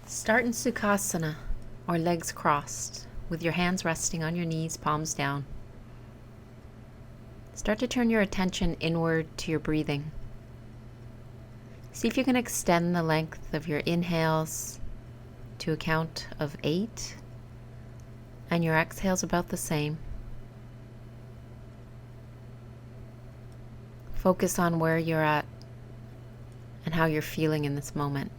Start in Sukhasana, or legs crossed, with your hands resting on your knees, palms down. Start to turn your attention inward to your breathing. See if you can extend the length of your inhales to a count of 8, and your exhales about the same. Focus on where you're at and how you're feeling in this moment.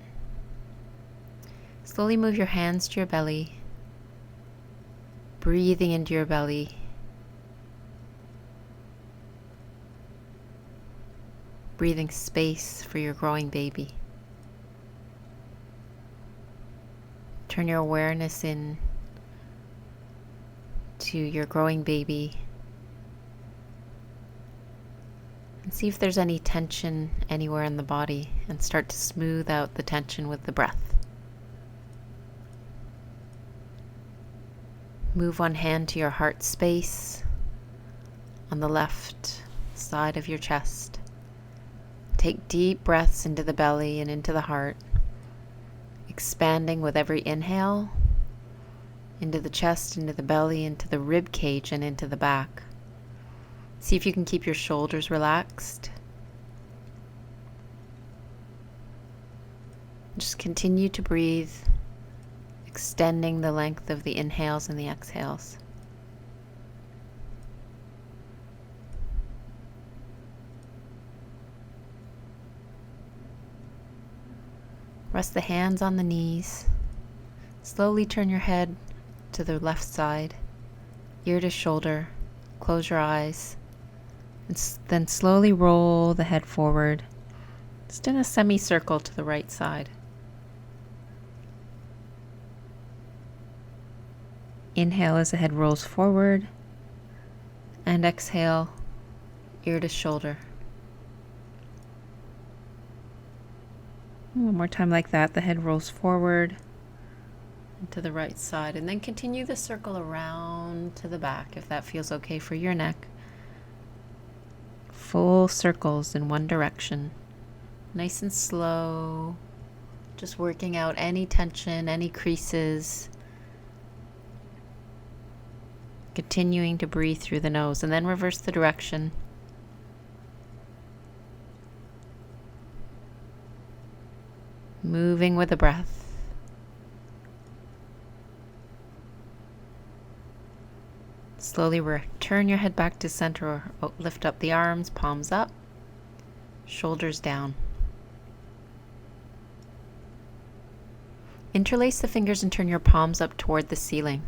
Slowly move your hands to your belly, breathing into your belly. Breathing space for your growing baby. Turn your awareness in to your growing baby and see if there's any tension anywhere in the body, and start to smooth out the tension with the breath. Move one hand to your heart space on the left side of your chest. Take deep breaths into the belly and into the heart, expanding with every inhale, into the chest, into the belly, into the rib cage, and into the back. See if you can keep your shoulders relaxed. Just continue to breathe, extending the length of the inhales and the exhales. Rest the hands on the knees. Slowly turn your head to the left side, ear to shoulder. Close your eyes. And then slowly roll the head forward, just in a semicircle to the right side. Inhale as the head rolls forward, and exhale, ear to shoulder. One more time like that. The head rolls forward and to the right side, and then continue the circle around to the back if that feels okay for your neck. Full circles in one direction, nice and slow, just working out any tension, any creases. Continuing to breathe through the nose, and then reverse the direction. Moving with the breath. Slowly return your head back to center, or lift up the arms, palms up, shoulders down. Interlace the fingers and turn your palms up toward the ceiling.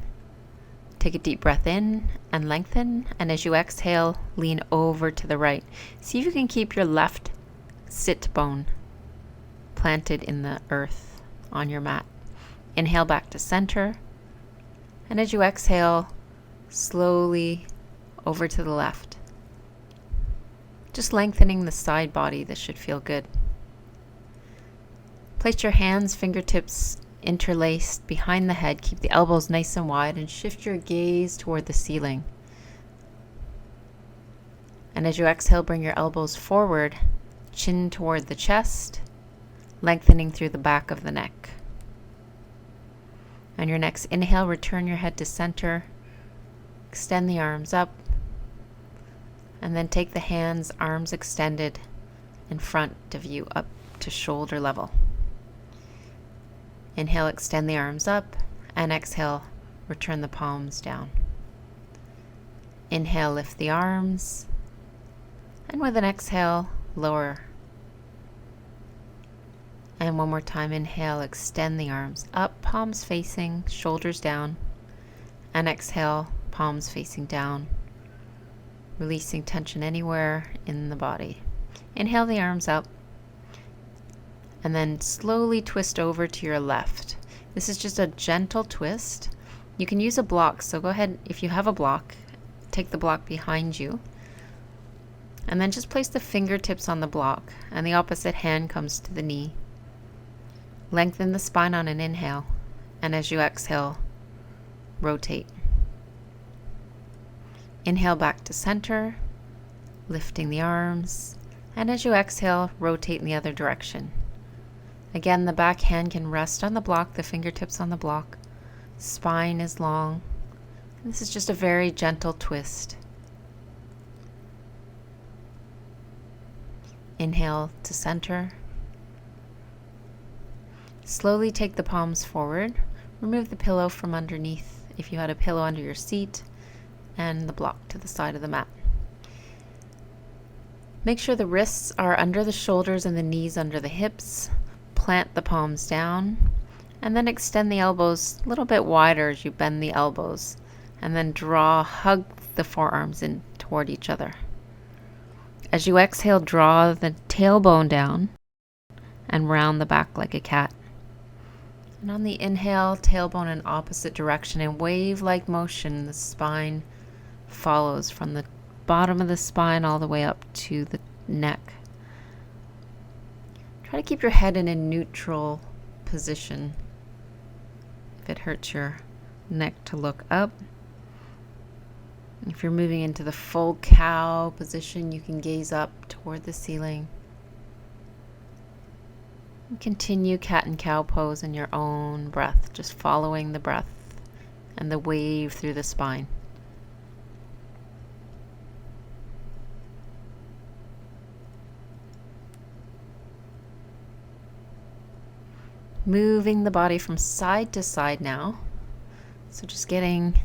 Take a deep breath in and lengthen, and as you exhale, lean over to the right. See if you can keep your left sit bone planted in the earth on your mat. Inhale back to center, and as you exhale, slowly over to the left. Just lengthening the side body. This should feel good. Place your hands, fingertips interlaced behind the head. Keep the elbows nice and wide, and shift your gaze toward the ceiling. And as you exhale, bring your elbows forward, chin toward the chest, lengthening through the back of the neck. On your next inhale, return your head to center. Extend the arms up, and then take the hands, arms extended in front of you up to shoulder level. Inhale, extend the arms up, and exhale, return the palms down. Inhale, lift the arms, and with an exhale, lower. And one more time, inhale, extend the arms up, palms facing, shoulders down, and exhale, palms facing down, releasing tension anywhere in the body. Inhale the arms up, and then slowly twist over to your left. This is just a gentle twist. You can use a block, so go ahead, if you have a block, take the block behind you, and then just place the fingertips on the block, and the opposite hand comes to the knee. Lengthen the spine on an inhale, and as you exhale, rotate. Inhale back to center, lifting the arms, and as you exhale, rotate in the other direction. Again, the back hand can rest on the block, the fingertips on the block. Spine is long. And this is just a very gentle twist. Inhale to center. Slowly take the palms forward. Remove the pillow from underneath if you had a pillow under your seat, and the block to the side of the mat. Make sure the wrists are under the shoulders and the knees under the hips. Plant the palms down, and then extend the elbows a little bit wider as you bend the elbows, and then hug the forearms in toward each other. As you exhale, draw the tailbone down and round the back like a cat. And on the inhale, tailbone in opposite direction, in wave-like motion, the spine follows from the bottom of the spine all the way up to the neck. Try to keep your head in a neutral position. If it hurts your neck to look up. If you're moving into the full cow position, you can gaze up toward the ceiling. And continue cat and cow pose in your own breath, just following the breath and the wave through the spine. Moving the body from side to side now. So just getting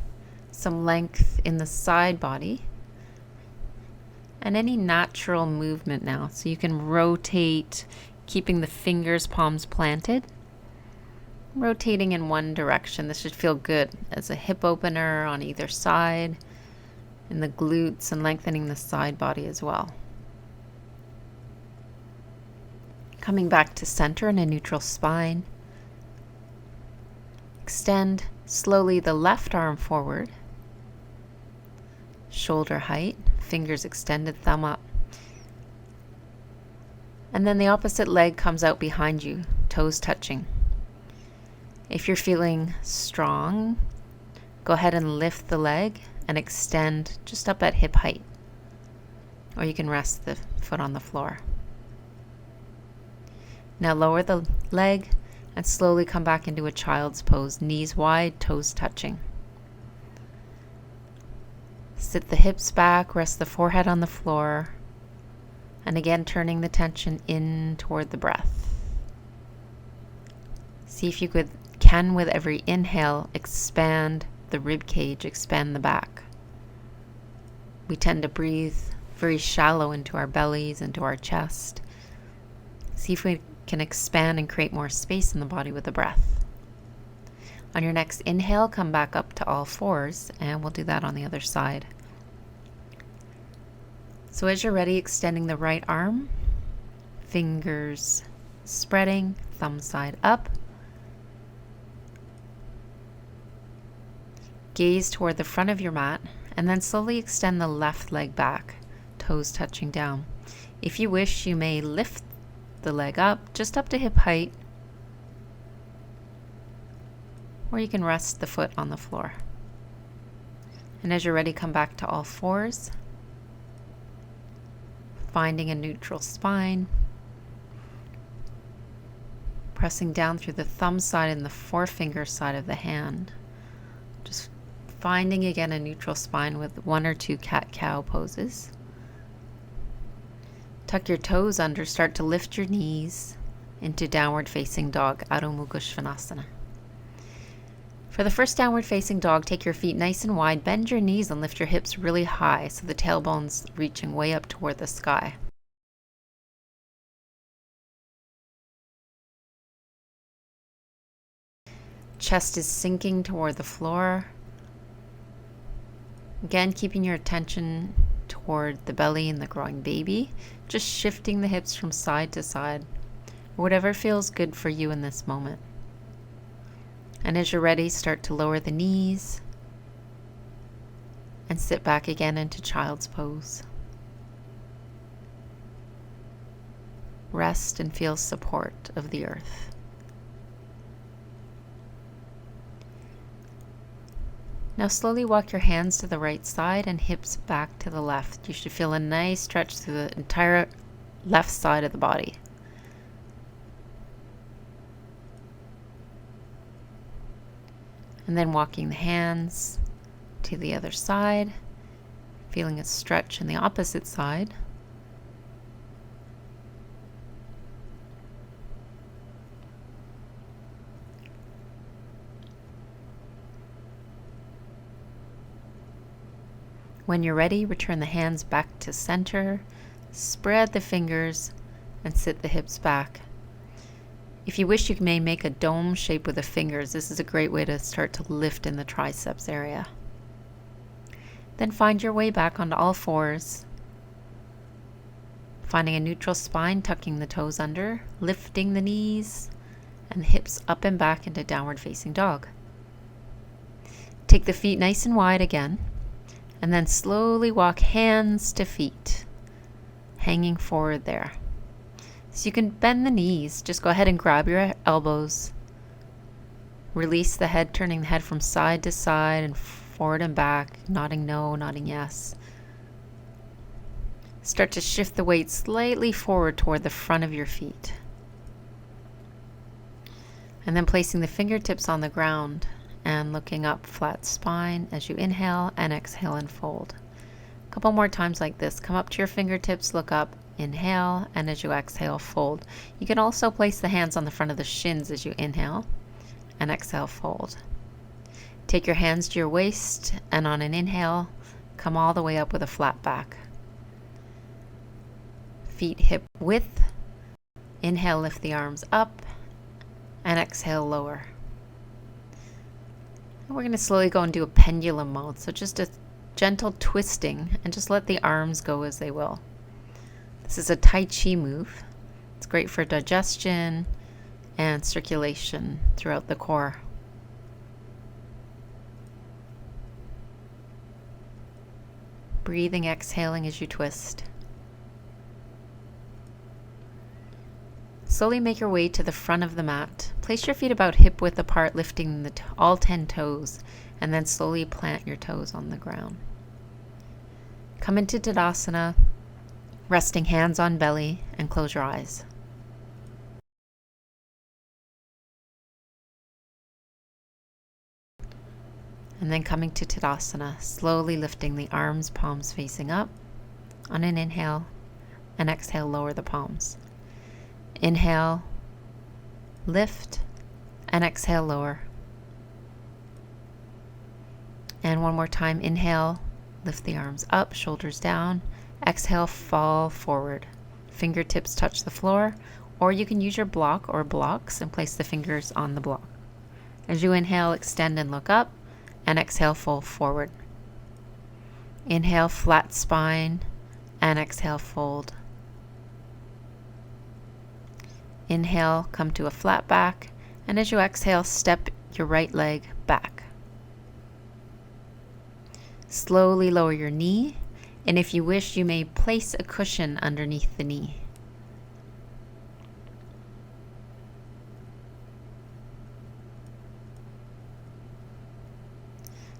some length in the side body. And any natural movement now. So you can rotate, keeping the fingers, palms planted. Rotating in one direction. This should feel good as a hip opener on either side. In the glutes, and lengthening the side body as well. Coming back to center in a neutral spine. Extend slowly the left arm forward. Shoulder height, fingers extended, thumb up. And then the opposite leg comes out behind you, toes touching. If you're feeling strong, go ahead and lift the leg and extend just up at hip height. Or you can rest the foot on the floor. Now lower the leg and slowly come back into a child's pose, knees wide, toes touching. Sit the hips back, rest the forehead on the floor, and again turning the tension in toward the breath. See if you can with every inhale expand the rib cage, expand the back. We tend to breathe very shallow into our bellies, into our chest. See if we can expand and create more space in the body with the breath. On your next inhale, come back up to all fours, and we'll do that on the other side. So as you're ready, extending the right arm, fingers spreading, thumb side up. Gaze toward the front of your mat, and then slowly extend the left leg back, toes touching down. If you wish, you may lift the leg up, just up to hip height, or you can rest the foot on the floor. And as you're ready, come back to all fours, finding a neutral spine, pressing down through the thumb side and the forefinger side of the hand, just finding again a neutral spine with one or two cat-cow poses. Tuck your toes under, start to lift your knees into downward facing dog, Adho Mukha Svanasana. For the first downward facing dog, take your feet nice and wide, bend your knees and lift your hips really high so the tailbone's reaching way up toward the sky. Chest is sinking toward the floor. Again, keeping your attention toward the belly and the growing baby, just shifting the hips from side to side, whatever feels good for you in this moment. And as you're ready, start to lower the knees and sit back again into child's pose. Rest and feel support of the earth. Now slowly walk your hands to the right side and hips back to the left. You should feel a nice stretch through the entire left side of the body. And then walking the hands to the other side, feeling a stretch in the opposite side. When you're ready, return the hands back to center, spread the fingers, and sit the hips back. If you wish, you may make a dome shape with the fingers. This is a great way to start to lift in the triceps area. Then find your way back onto all fours, finding a neutral spine, tucking the toes under, lifting the knees and the hips up and back into downward facing dog. Take the feet nice and wide again, and then slowly walk hands to feet, hanging forward there. So you can bend the knees. Just go ahead and grab your elbows. Release the head, turning the head from side to side and forward and back, nodding no, nodding yes. Start to shift the weight slightly forward toward the front of your feet. And then placing the fingertips on the ground and looking up, flat spine as you inhale, and exhale and fold. A couple more times like this. Come up to your fingertips, look up, inhale, and as you exhale, fold. You can also place the hands on the front of the shins as you inhale, and exhale, fold. Take your hands to your waist, and on an inhale, come all the way up with a flat back. Feet hip width. Inhale, lift the arms up, and exhale, lower. And we're going to slowly go and do a pendulum mode. So just a gentle twisting, and just let the arms go as they will. This is a Tai Chi move. It's great for digestion and circulation throughout the core. Breathing, exhaling as you twist. Slowly make your way to the front of the mat. Place your feet about hip width apart, lifting all 10 toes, and then slowly plant your toes on the ground. Come into Tadasana, resting hands on belly, and close your eyes. And then coming to Tadasana, slowly lifting the arms, palms facing up on an inhale, and exhale, lower the palms. Inhale, lift, and exhale, lower. And one more time, inhale, lift the arms up, shoulders down. Exhale, fall forward. Fingertips touch the floor, or you can use your block or blocks and place the fingers on the block. As you inhale, extend and look up, and exhale, fold forward. Inhale, flat spine, and exhale, fold. Inhale, come to a flat back, and as you exhale, step your right leg back. Slowly lower your knee, and if you wish, you may place a cushion underneath the knee.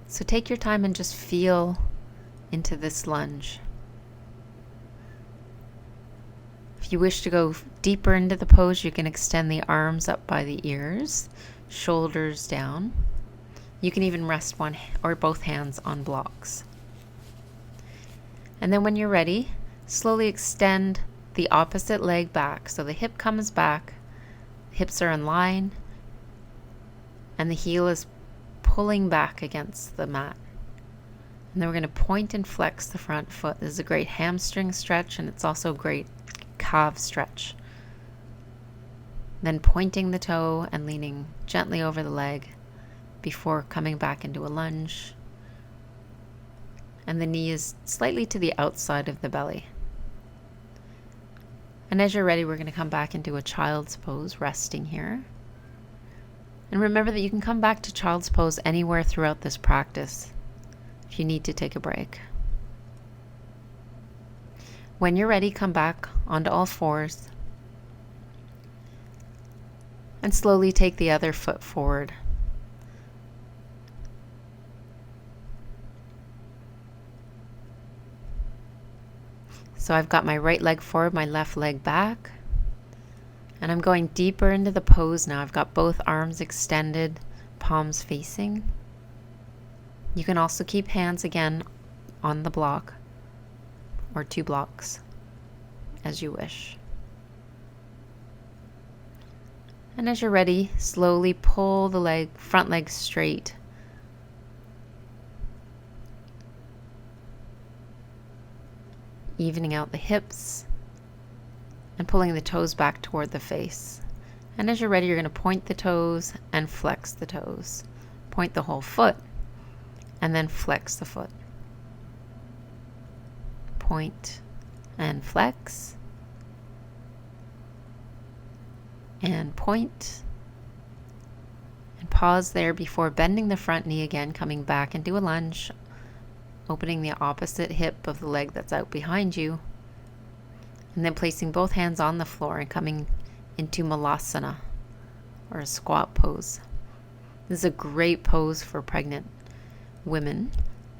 So take your time and just feel into this lunge. If you wish to go deeper into the pose, you can extend the arms up by the ears, shoulders down. You can even rest one or both hands on blocks. And then when you're ready, slowly extend the opposite leg back. So the hip comes back, hips are in line, and the heel is pulling back against the mat. And then we're going to point and flex the front foot. This is a great hamstring stretch, and it's also a great calf stretch. Then pointing the toe and leaning gently over the leg before coming back into a lunge. And the knee is slightly to the outside of the belly. And as you're ready, we're going to come back into a child's pose, resting here. And remember that you can come back to child's pose anywhere throughout this practice if you need to take a break. When you're ready, come back onto all fours and slowly take the other foot forward. So I've got my right leg forward, my left leg back, and I'm going deeper into the pose now. I've got both arms extended, palms facing, You can also keep hands again on the block or 2 blocks as you wish. And as you're ready, slowly pull the front leg straight. Evening out the hips and pulling the toes back toward the face. And as you're ready, you're going to point the toes and flex the toes. Point the whole foot and then flex the foot. Point and flex. And point. And pause there before bending the front knee again, coming back into a lunge, opening the opposite hip of the leg that's out behind you, and then placing both hands on the floor and coming into malasana, or a squat pose. This is a great pose for pregnant women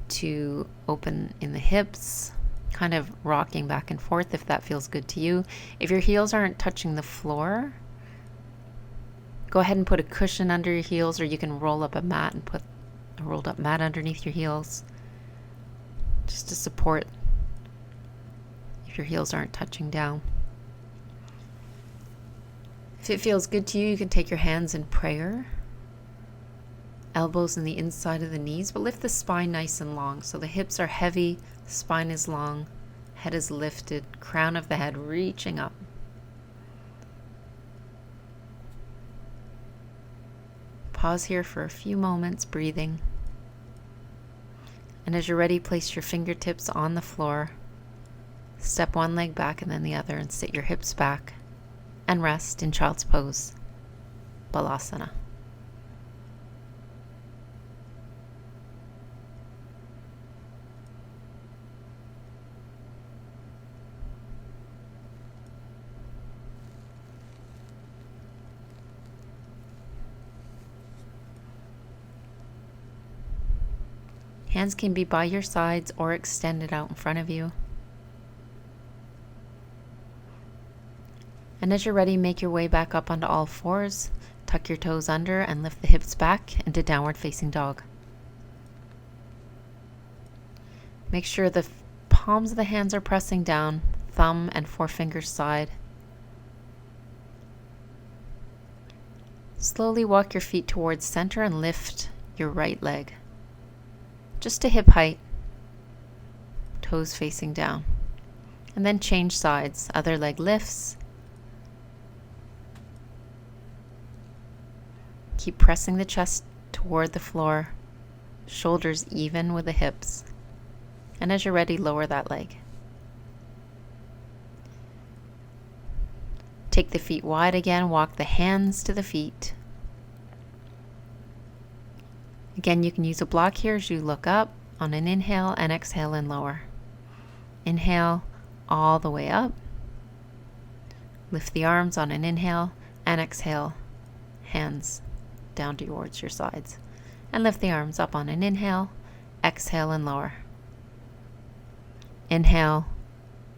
to open in the hips, kind of rocking back and forth if that feels good to you. If your heels aren't touching the floor, go ahead and put a cushion under your heels, or you can roll up a mat and put a rolled up mat underneath your heels, just to support if your heels aren't touching down. If it feels good to you, you can take your hands in prayer, elbows in the inside of the knees, but lift the spine nice and long. So the hips are heavy, spine is long, head is lifted, crown of the head reaching up. Pause here for a few moments, breathing. And as you're ready, place your fingertips on the floor. Step one leg back and then the other, and sit your hips back and rest in child's pose, balasana. Hands can be by your sides or extended out in front of you. And as you're ready, make your way back up onto all fours, tuck your toes under and lift the hips back into downward facing dog. Make sure the palms of the hands are pressing down, thumb and forefinger side. Slowly walk your feet towards center and lift your right leg, just to hip height, toes facing down. And then change sides, other leg lifts. Keep pressing the chest toward the floor, shoulders even with the hips. And as you're ready, lower that leg. Take the feet wide again, walk the hands to the feet. Again, you can use a block here as you look up on an inhale and exhale and lower. Inhale all the way up. Lift the arms on an inhale and exhale, hands down towards your sides. And lift the arms up on an inhale, exhale and lower. Inhale,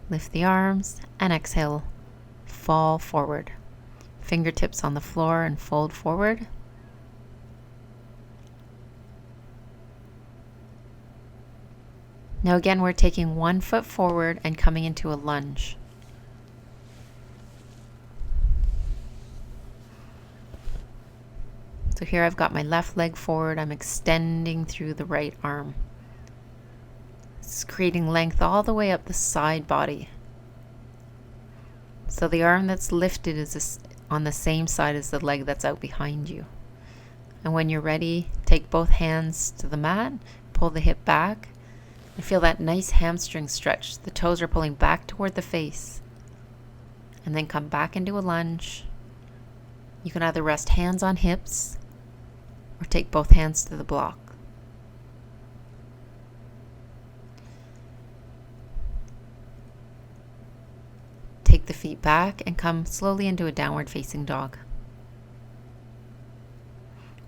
lift the arms, and exhale, fall forward. Fingertips on the floor and fold forward. Now again, we're taking one foot forward and coming into a lunge. So here I've got my left leg forward. I'm extending through the right arm. It's creating length all the way up the side body. So the arm that's lifted is on the same side as the leg that's out behind you. And when you're ready, take both hands to the mat, pull the hip back, and feel that nice hamstring stretch. The toes are pulling back toward the face. And then come back into a lunge. You can either rest hands on hips or take both hands to the block. Take the feet back and come slowly into a downward facing dog.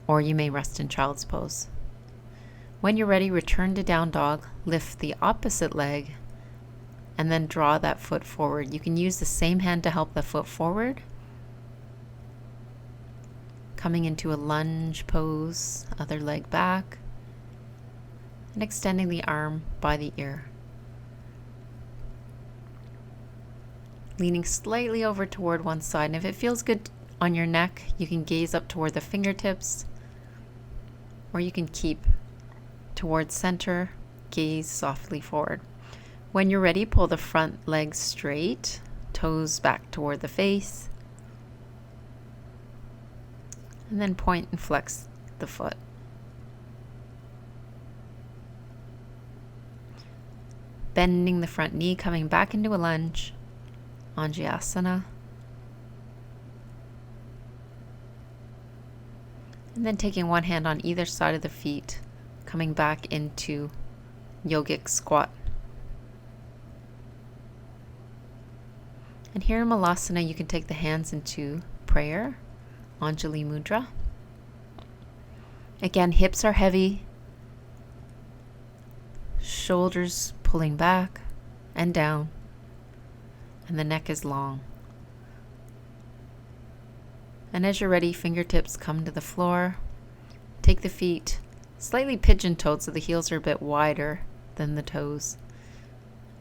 Or you may rest in child's pose. When you're ready, return to down dog, lift the opposite leg, and then draw that foot forward. You can use the same hand to help the foot forward. Coming into a lunge pose, other leg back. and extending the arm by the ear. Leaning slightly over toward one side, and if it feels good on your neck, you can gaze up toward the fingertips, or you can keep towards center, gaze softly forward. When you're ready, pull the front leg straight, toes back toward the face, and then point and flex the foot. Bending the front knee, coming back into a lunge, Anjasana. And then taking one hand on either side of the feet, coming back into yogic squat. And here in Malasana, you can take the hands into prayer, Anjali Mudra. Again, hips are heavy, shoulders pulling back and down, and the neck is long. And as you're ready, fingertips come to the floor. Take the feet slightly pigeon-toed so the heels are a bit wider than the toes.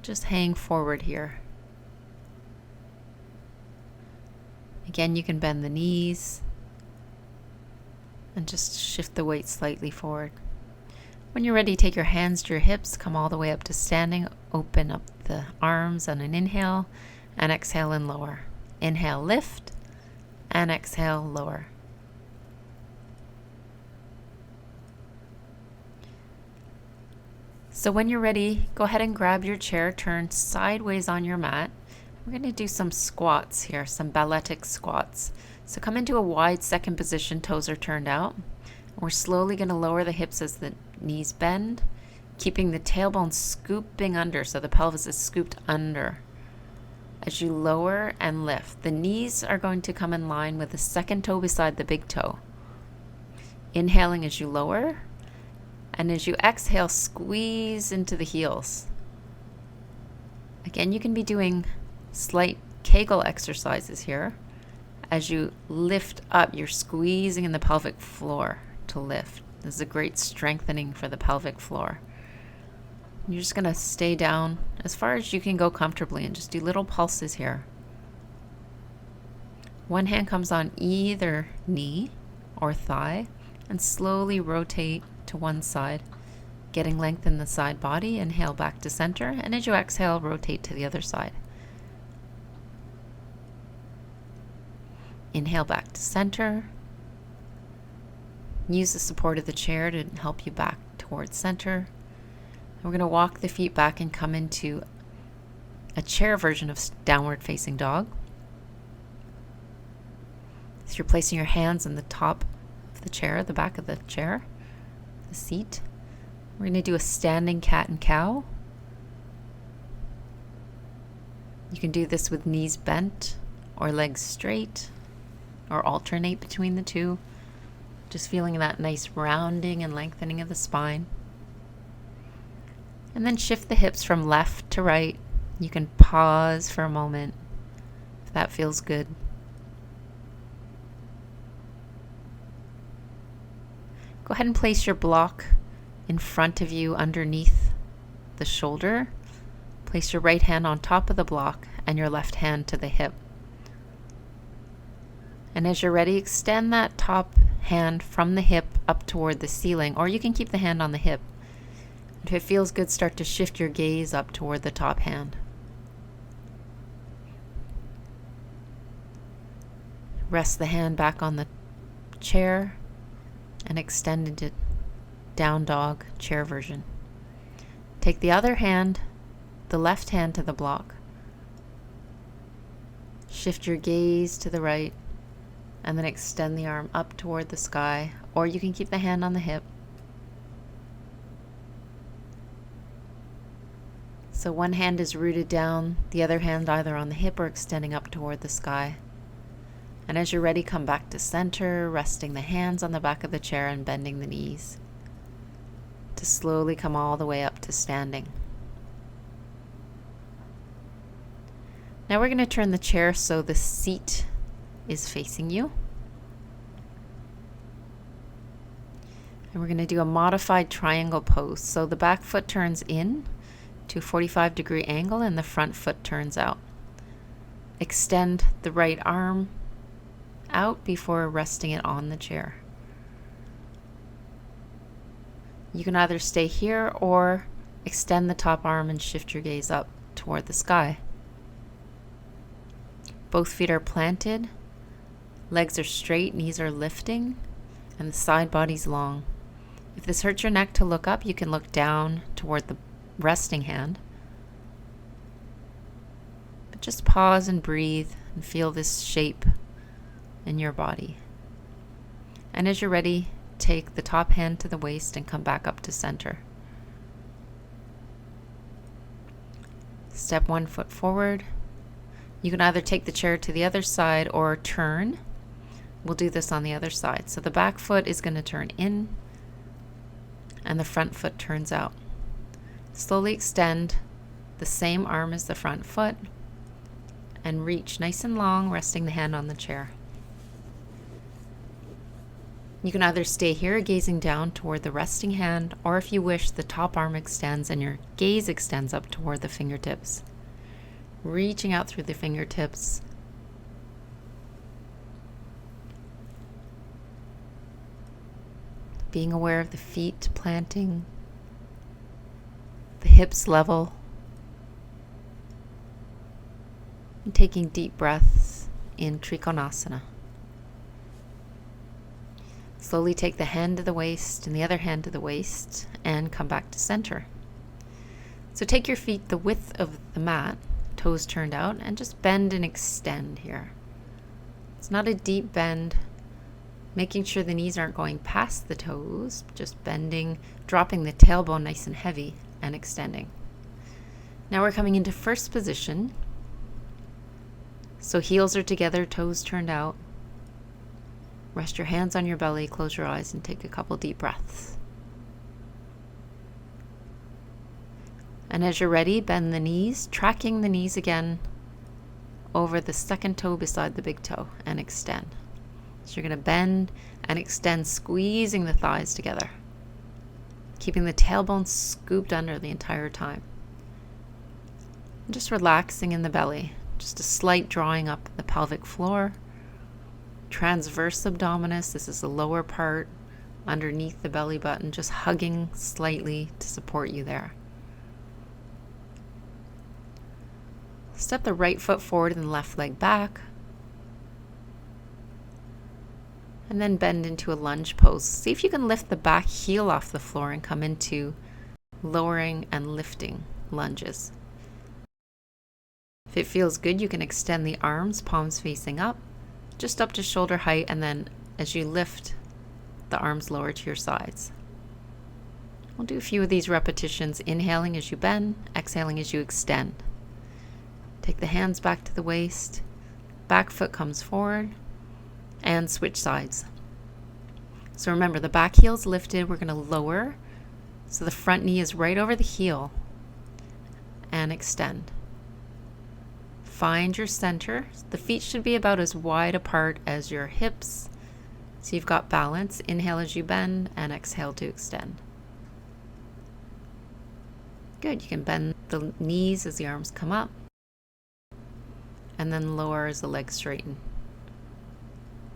Just hang forward here. Again, you can bend the knees and just shift the weight slightly forward. When you're ready, take your hands to your hips, come all the way up to standing, open up the arms on an inhale, and exhale and lower. Inhale, lift, and exhale, lower. So when you're ready, go ahead and grab your chair, turn sideways on your mat. We're going to do some squats here, some balletic squats. So come into a wide second position, toes are turned out. We're slowly going to lower the hips as the knees bend, keeping the tailbone scooping under, so the pelvis is scooped under. As you lower and lift, the knees are going to come in line with the second toe beside the big toe. Inhaling as you lower, and as you exhale, squeeze into the heels. Again, you can be doing slight Kegel exercises here. As you lift up, you're squeezing in the pelvic floor to lift. This is a great strengthening for the pelvic floor. You're just going to stay down as far as you can go comfortably and just do little pulses here. One hand comes on either knee or thigh and slowly rotate to one side, getting length in the side body. Inhale back to center, and as you exhale, rotate to the other side. Inhale back to center. Use the support of the chair to help you back towards center. We're going to walk the feet back and come into a chair version of downward facing dog. So you're placing your hands on the top of the chair, the back of the chair, the seat. We're going to do a standing cat and cow. You can do this with knees bent or legs straight, or alternate between the two. Just feeling that nice rounding and lengthening of the spine. And then shift the hips from left to right. You can pause for a moment if that feels good. Go ahead and place your block in front of you underneath the shoulder. Place your right hand on top of the block and your left hand to the hip. And as you're ready, extend that top hand from the hip up toward the ceiling, or you can keep the hand on the hip. If it feels good, start to shift your gaze up toward the top hand. Rest the hand back on the chair and extend into down dog chair version. Take the other hand, the left hand, to the block. Shift your gaze to the right, and then extend the arm up toward the sky, or you can keep the hand on the hip. So one hand is rooted down, the other hand either on the hip or extending up toward the sky. And as you're ready, come back to center, resting the hands on the back of the chair and bending the knees to slowly come all the way up to standing. Now we're going to turn the chair so the seat is facing you. And we're going to do a modified triangle pose. So the back foot turns in to a 45-degree angle and the front foot turns out. Extend the right arm out before resting it on the chair. You can either stay here or extend the top arm and shift your gaze up toward the sky. Both feet are planted, legs are straight, knees are lifting, and the side body's long. If this hurts your neck to look up, you can look down toward the resting hand. But just pause and breathe and feel this shape in your body. And as you're ready, take the top hand to the waist and come back up to center. Step one foot forward. You can either take the chair to the other side or turn. We'll do this on the other side. So the back foot is going to turn in and the front foot turns out. Slowly extend the same arm as the front foot and reach nice and long, resting the hand on the chair. You can either stay here gazing down toward the resting hand, or if you wish, the top arm extends and your gaze extends up toward the fingertips. Reaching out through the fingertips. Being aware of the feet planting, the hips level, and taking deep breaths in Trikonasana. Slowly take the hand to the waist and the other hand to the waist and come back to center. So take your feet the width of the mat, toes turned out, and just bend and extend here. It's not a deep bend, making sure the knees aren't going past the toes, just bending, dropping the tailbone nice and heavy and extending. Now we're coming into first position. So heels are together, toes turned out. Rest your hands on your belly, close your eyes, and take a couple deep breaths. And as you're ready, bend the knees, tracking the knees again over the second toe beside the big toe, and extend. So you're going to bend and extend, squeezing the thighs together, keeping the tailbone scooped under the entire time. And just relaxing in the belly, just a slight drawing up the pelvic floor. Transverse abdominis, this is the lower part underneath the belly button, just hugging slightly to support you there. Step the right foot forward and the left leg back. And then bend into a lunge pose. See if you can lift the back heel off the floor and come into lowering and lifting lunges. If it feels good, you can extend the arms, palms facing up, just up to shoulder height, and then as you lift, the arms lower to your sides. We'll do a few of these repetitions, inhaling as you bend, exhaling as you extend. Take the hands back to the waist, back foot comes forward, and switch sides. So remember, the back heel's lifted, we're going to lower, so the front knee is right over the heel, and extend. Find your center. The feet should be about as wide apart as your hips, so you've got balance. Inhale as you bend, and exhale to extend. Good. You can bend the knees as the arms come up, and then lower as the legs straighten.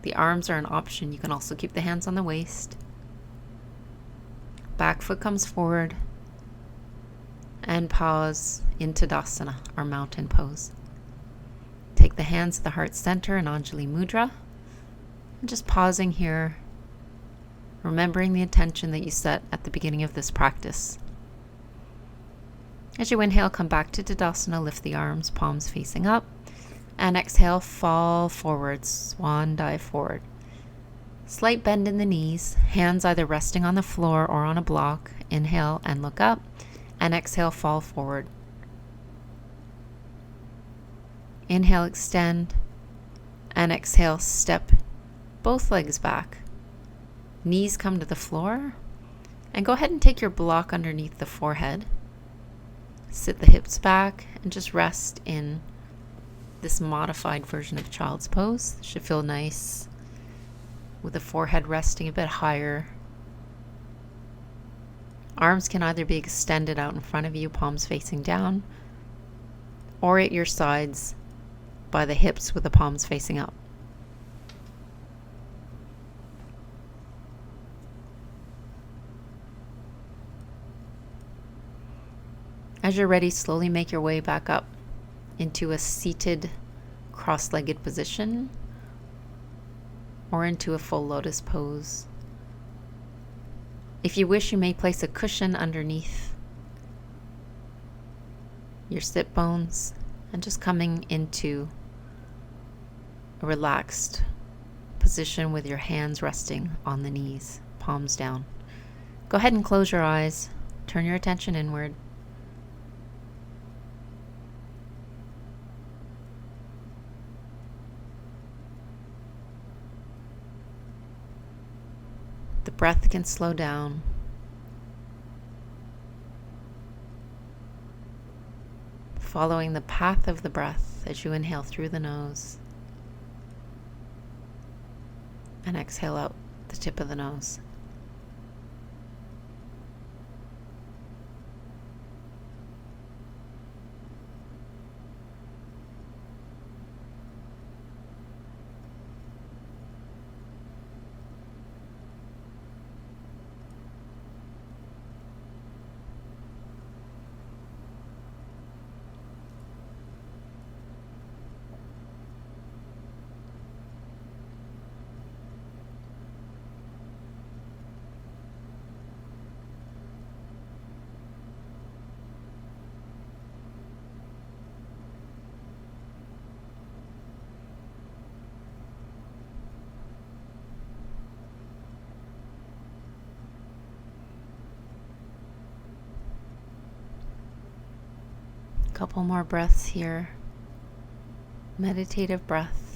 The arms are an option. You can also keep the hands on the waist. Back foot comes forward, and pause in Tadasana, our mountain pose. Take the hands to the heart center in Anjali Mudra. And just pausing here, remembering the intention that you set at the beginning of this practice. As you inhale, come back to Tadasana, lift the arms, palms facing up. And exhale, fall forward, swan dive forward. Slight bend in the knees, hands either resting on the floor or on a block. Inhale and look up, and exhale, fall forward. Inhale, extend, and exhale, step both legs back. Knees come to the floor, and go ahead and take your block underneath the forehead. Sit the hips back and just rest in this modified version of child's pose. Should feel nice with the forehead resting a bit higher Arms can either be extended out in front of you, palms facing down, or at your sides by the hips with the palms facing up. As you're ready, slowly make your way back up into a seated cross-legged position or into a full lotus pose. If you wish, you may place a cushion underneath your sit bones and just coming into a relaxed position with your hands resting on the knees, palms down. Go ahead and close your eyes. Turn your attention inward. The breath can slow down. Following the path of the breath as you inhale through the nose and exhale out the tip of the nose. Couple more breaths here. Meditative breaths.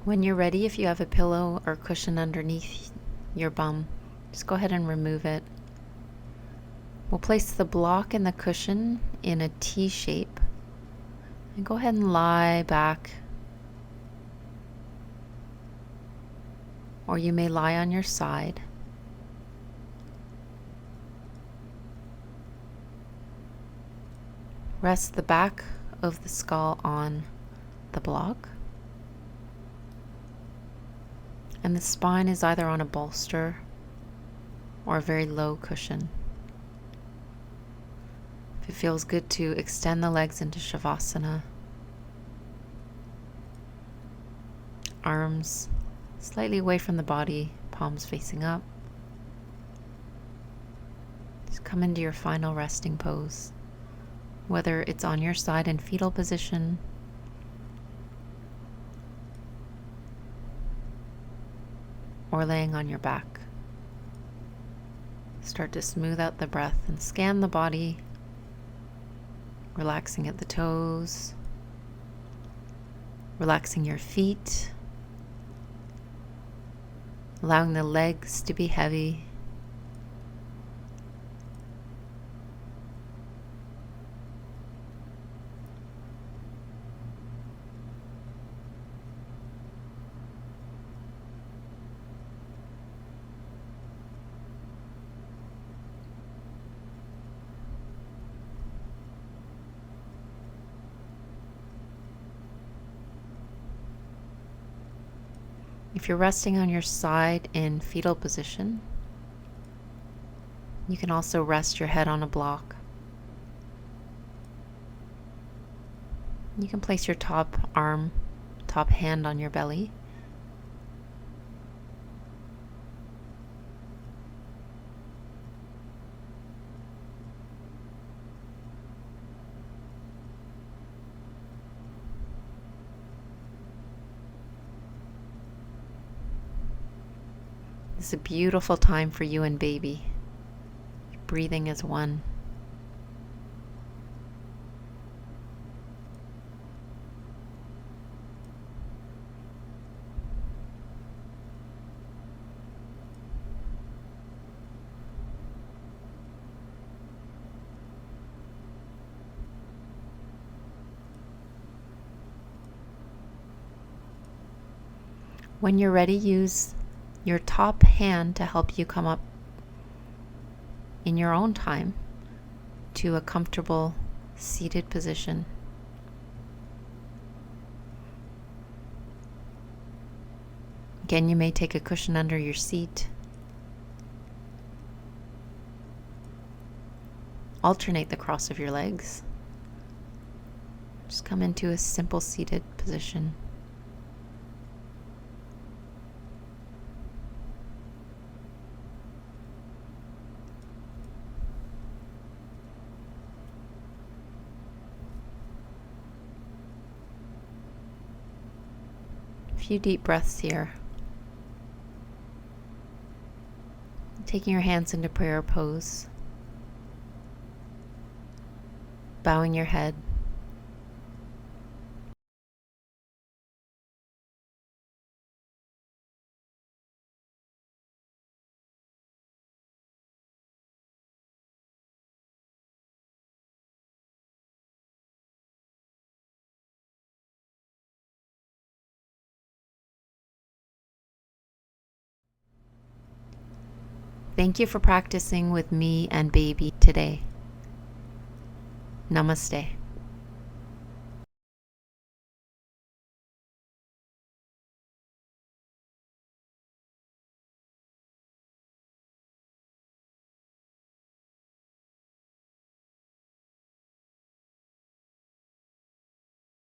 When you're ready, if you have a pillow or cushion underneath your bum, just go ahead and remove it. We'll place the block and the cushion in a T shape and go ahead and lie back. Or you may lie on your side. Rest the back of the skull on the block. And the spine is either on a bolster or a very low cushion. If it feels good to extend the legs into Shavasana. Arms slightly away from the body, palms facing up. Just come into your final resting pose, whether it's on your side in fetal position or laying on your back. Start to smooth out the breath and scan the body, relaxing at the toes, relaxing your feet, allowing the legs to be heavy. If you're resting on your side in fetal position, you can also rest your head on a block. You can place your top arm, top hand on your belly. This is a beautiful time for you and baby, breathing as one. When you're ready, use your top hand to help you come up in your own time to a comfortable seated position. Again, you may take a cushion under your seat. Alternate the cross of your legs. Just come into a simple seated position. A few deep breaths here. Taking your hands into prayer pose. Bowing your head. Thank you for practicing with me and baby today. Namaste.